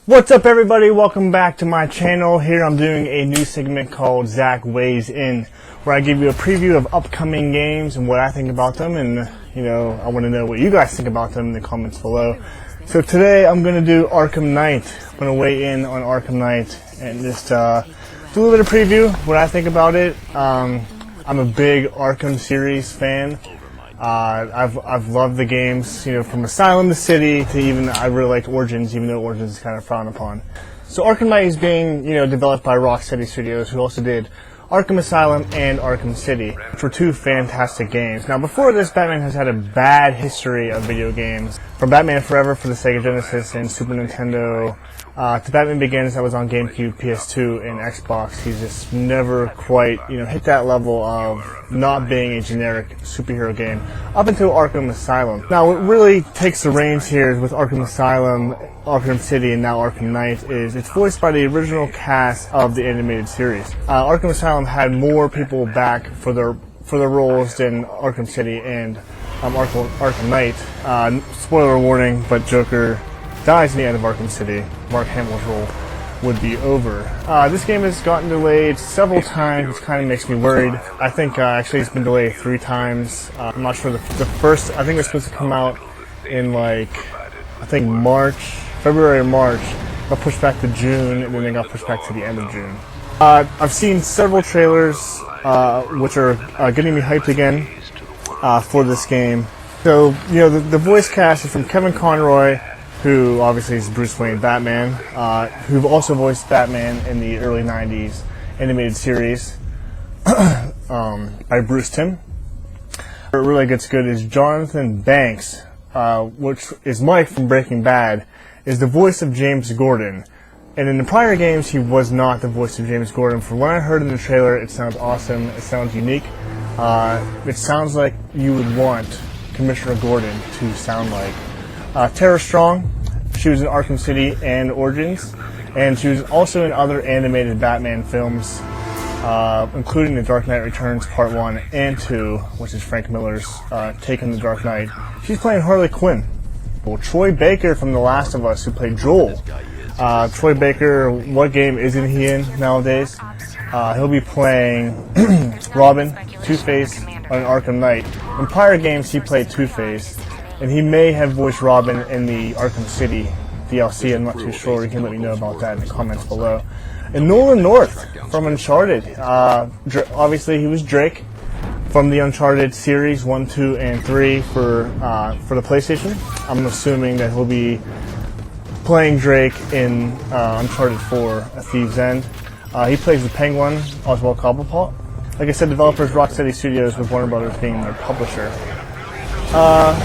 What's up, everybody? Welcome back to my channel. Here I'm doing a new segment called Zach Weighs In, where I give you a preview of upcoming games and what I think about them, and I want to know what you guys think about them in the comments below. So today I'm going to do Arkham Knight. I'm going to weigh in on Arkham Knight and just do a little bit of preview, what I think about it. I'm a big Arkham series fan. I've loved the games, from Asylum to City to even I really liked Origins, even though Origins is kind of frowned upon. So Arkham Knight is being, developed by Rocksteady Studios, who also did Arkham Asylum and Arkham City, which were two fantastic games. Now, before this, Batman has had a bad history of video games. From Batman Forever for the Sega Genesis and Super Nintendo, to Batman Begins that was on GameCube, PS2, and Xbox. He's just never quite, hit that level of not being a generic superhero game up until Arkham Asylum. Now, what really takes the reins here with Arkham Asylum, Arkham City, and now Arkham Knight is it's voiced by the original cast of the animated series. Arkham Asylum had more people back for their roles than Arkham City and Arkham Knight. Spoiler warning, but Joker dies in the end of Arkham City. Mark Hamill's role would be over. This game has gotten delayed several times, which kind of makes me worried. I think actually it's been delayed 3 times. I'm not sure the first. I think it was supposed to come out in February or March. Got pushed back to June, and then they got pushed back to the end of June. I've seen several trailers, which are getting me hyped again for this game. So the voice cast is from Kevin Conroy, who obviously is Bruce Wayne Batman, who also voiced Batman in the early 90s animated series by Bruce Timm. What really gets good is Jonathan Banks, which is Mike from Breaking Bad, is the voice of James Gordon. And in the prior games, he was not the voice of James Gordon. From what I heard in the trailer, it sounds awesome. It sounds unique. It sounds like you would want Commissioner Gordon to sound like. Tara Strong, she was in Arkham City and Origins, and she was also in other animated Batman films, including The Dark Knight Returns Part 1 and 2, which is Frank Miller's take on The Dark Knight. She's playing Harley Quinn. Well, Troy Baker from The Last of Us, who played Joel. Troy Baker, what game isn't he in nowadays? He'll be playing Robin, Two-Face on Arkham Knight. In prior games, he played Two-Face. And he may have voiced Robin in the Arkham City DLC. I'm not too sure. You can let me know about that in the comments below. And Nolan North from Uncharted. Obviously, he was Drake from the Uncharted series 1, 2, and 3 for the PlayStation. I'm assuming that he'll be playing Drake in Uncharted 4: A Thief's End. He plays the Penguin, Oswald Cobblepot. Like I said, developers Rocksteady Studios, with Warner Brothers being their publisher.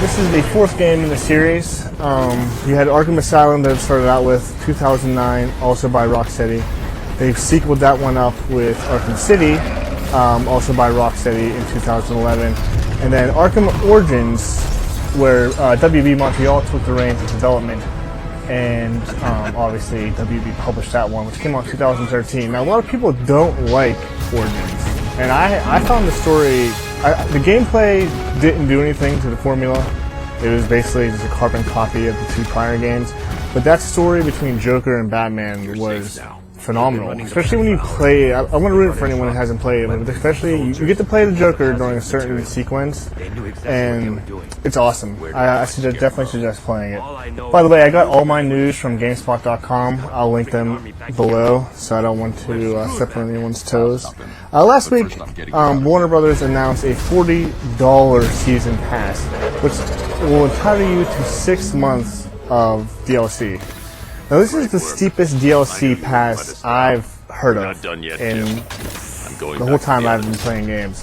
This is the 4th game in the series. You had Arkham Asylum that it started out with, 2009, also by Rocksteady. They've sequeled that one up with Arkham City, also by Rocksteady in 2011. And then Arkham Origins, where WB Montreal took the reins of development, and obviously WB published that one, which came out in 2013. Now, a lot of people don't like Origins, and I found the story... the gameplay didn't do anything to the formula. It was basically just a carbon copy of the 2 prior games. But that story between Joker and Batman was phenomenal. Especially when you play... I want to root for anyone who hasn't played it, but especially you get to play the Joker during a certain sequence, and it's awesome. I definitely suggest playing it. By the way, I got all my news from GameSpot.com. I'll link them below, so I don't want to step on anyone's toes. Last week, Warner Brothers announced a $40 season pass, which will entitle you to 6 months of DLC. Now, this is the steepest DLC pass I've heard of in the whole time I've been playing games.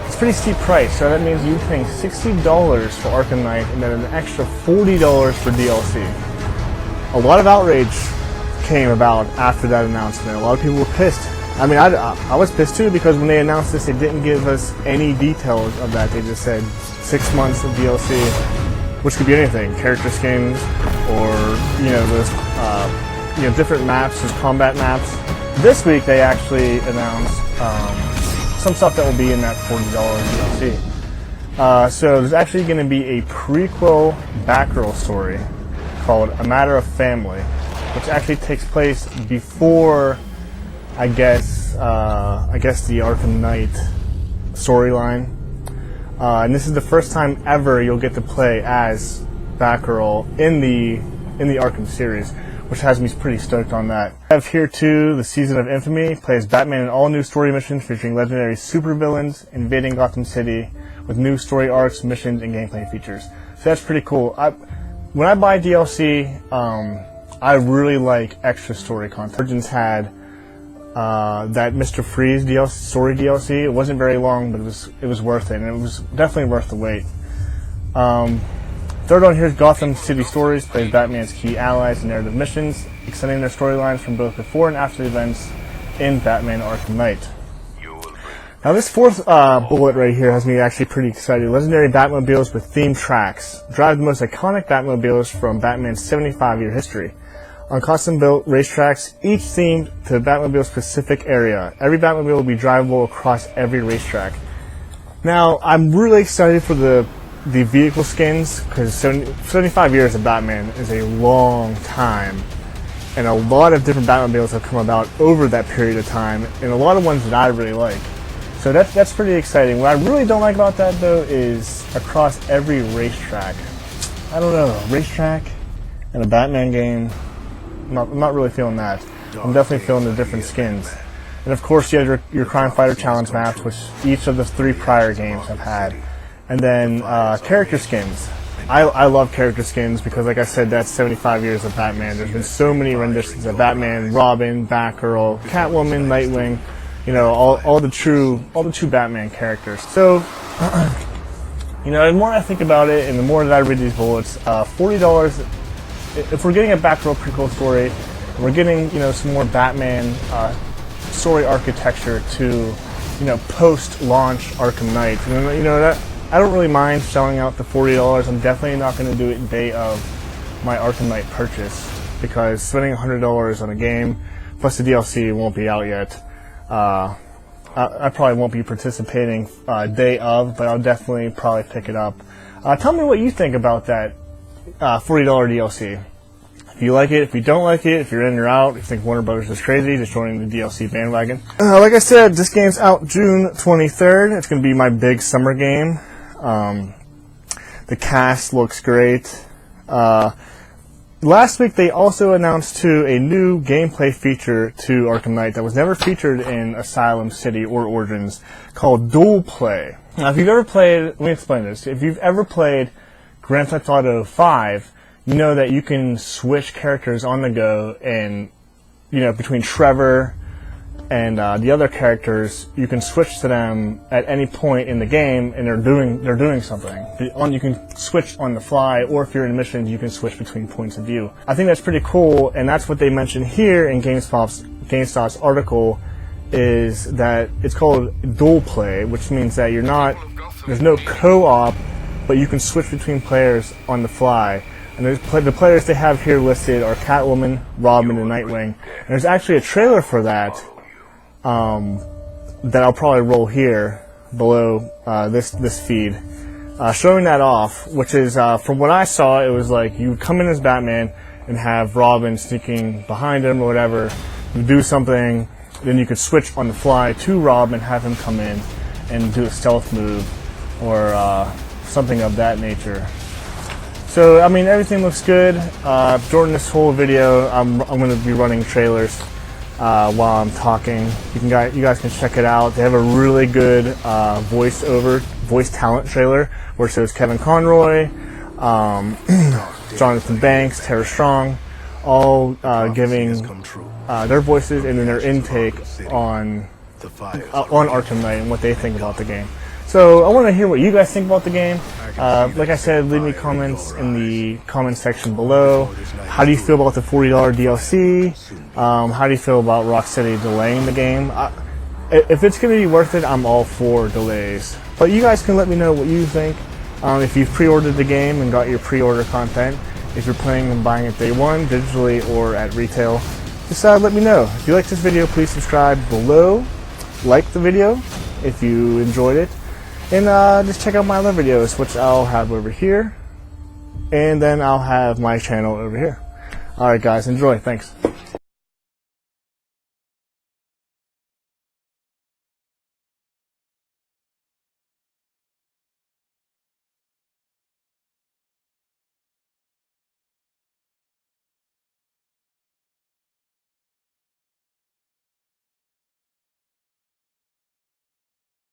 It's a pretty steep price, so that means you're paying $60 for Arkham Knight and then an extra $40 for DLC. A lot of outrage came about after that announcement. A lot of people were pissed. I mean, I was pissed too, because when they announced this, they didn't give us any details of that. They just said 6 months of DLC, which could be anything, character skins, or those different maps, just combat maps. This week they actually announced some stuff that will be in that $40 DLC. So there's actually going to be a prequel Batgirl story called A Matter of Family. which actually takes place before, I guess the Arkham Knight storyline. And this is the first time ever you'll get to play as Batgirl in the Arkham series, which has me pretty stoked on that. I have here too the Season of Infamy, plays Batman in all new story missions featuring legendary supervillains invading Gotham City with new story arcs, missions, and gameplay features. So that's pretty cool. When I buy DLC, I really like extra story content. Origins had that Mr. Freeze story DLC. It wasn't very long, but it was worth it, and it was definitely worth the wait. Third on here is Gotham City Stories, plays Batman's key allies and narrative missions, extending their storylines from both before and after the events in Batman Arkham Knight. Now this fourth bullet right here has me actually pretty excited. Legendary Batmobiles with themed tracks. Drive the most iconic Batmobiles from Batman's 75-year history. On custom-built racetracks, each themed to the Batmobile's specific area. Every Batmobile will be drivable across every racetrack. Now, I'm really excited for the vehicle skins, because 75 years of Batman is a long time, and a lot of different Batmobiles have come about over that period of time, and a lot of ones that I really like. So that's pretty exciting. What I really don't like about that, though, is across every racetrack. I don't know, racetrack in a Batman game, I'm not really feeling that. I'm definitely feeling the different skins. And of course you have your Crime Fighter Challenge maps, which each of the 3 prior games have had. And then character skins. I love character skins because, like I said, that's 75 years of Batman. There's been so many renditions of Batman, Robin, Batgirl, Catwoman, Nightwing, you know, all the true Batman characters. So, you know, the more I think about it, and the more that I read these bullets, $40. If we're getting a Batgirl prequel story, we're getting, you know, some more Batman story architecture to, you know, post-launch Arkham Knight. And, you know, that I don't really mind shelling out the $40. I'm definitely not going to do it the day of my Arkham Knight purchase, because spending $100 on a game plus the DLC won't be out yet. I probably won't be participating day of, but I'll definitely probably pick it up. Tell me what you think about that $40 DLC. If you like it, if you don't like it, if you're in or out, if you think Warner Brothers is crazy, just joining the DLC bandwagon. Like I said, this game's out June 23rd. It's going to be my big summer game. The cast looks great. Last week they also announced too a new gameplay feature to Arkham Knight that was never featured in Asylum City or Origins, called Dual Play. Now if you've ever played, let me explain this. If you've ever played Grand Theft Auto 5, you know that you can switch characters on the go, and, you know, between Trevor and the other characters, you can switch to them at any point in the game, and they're doing something. You can switch on the fly, or if you're in missions, you can switch between points of view. I think that's pretty cool, and that's what they mentioned here in GameStop's article, is that it's called Dual Play, which means that there's no co-op, but you can switch between players on the fly. And the players they have here listed are Catwoman, Robin, and Nightwing. And there's actually a trailer for that that I'll probably roll here below this feed, showing that off. Which is, from what I saw, it was like you would come in as Batman and have Robin sneaking behind him or whatever. You do something, then you could switch on the fly to Robin and have him come in and do a stealth move or something of that nature. So, I mean, everything looks good. During this whole video, I'm going to be running trailers while I'm talking. You guys can check it out. They have a really good voice talent trailer where it shows Kevin Conroy, Jonathan Banks, Tara Strong, all giving their voices and then their intake on Arkham Knight and what they think about the game. So I want to hear what you guys think about the game. Like I said, leave me comments in the comment section below. How do you feel about the $40 DLC? How do you feel about Rocksteady delaying the game? If it's going to be worth it, I'm all for delays. But you guys can let me know what you think. If you've pre-ordered the game and got your pre-order content, if you're planning on buying it day one, digitally or at retail, just let me know. If you like this video, please subscribe below. Like the video if you enjoyed it. And just check out my other videos, which I'll have over here. And then I'll have my channel over here. All right, guys, enjoy. Thanks.